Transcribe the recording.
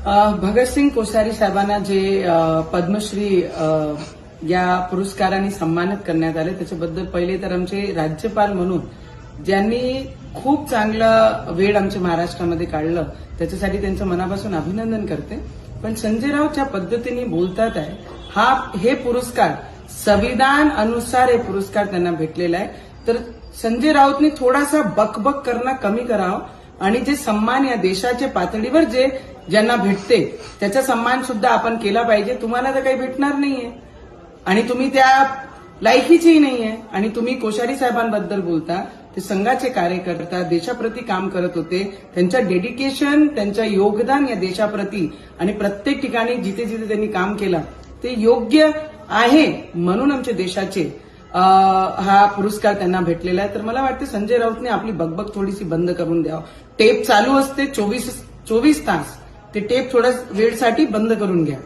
भगतसिंग कोश्यारी साहेबांना जे पद्मश्री या पुरस्काराने सन्मानित करण्यात आले त्याच्याबद्दल पहिले तर आमचे राज्यपाल म्हणून ज्यांनी खूप चांगलं वेळ आमच्या महाराष्ट्रामध्ये काढलं त्याच्यासाठी त्यांचं मनापासून अभिनंदन करते. पण संजय राऊत ज्या पद्धतीने बोलतात आहे हे पुरस्कार संविधान अनुसार हे पुरस्कार त्यांना भेटलेला आहे. तर संजय राऊतने थोडासा बकबक करणं कमी करावं आणि जे सन्मान या देशाच्या पातळीवर जे ज्यांना भेटते त्याचा सन्मान सुद्धा आपण केला पाहिजे. तुम्हाला तर काही भेटणार नाहीये आणि तुम्ही त्या लायकीचेही नाहीये आणि तुम्ही कोश्यारी साहेबांबद्दल बोलता. ते संघाचे कार्यकर्ता देशाप्रती काम करत होते. त्यांचं डेडिकेशन त्यांचं योगदान या देशाप्रती आणि प्रत्येक ठिकाणी जिथे जिथे त्यांनी काम केलं ते योग्य आहे म्हणून आमच्या देशाचे हा पुरस्कार त्यांना भेटलेला आहे. तर मला वाटतं संजय राऊतने आपली बकबक थोडीशी बंद करून द्यावं. टेप चालू असते 24 तास ते टेप थोड्या वेळसाठी बंद करून घ्या.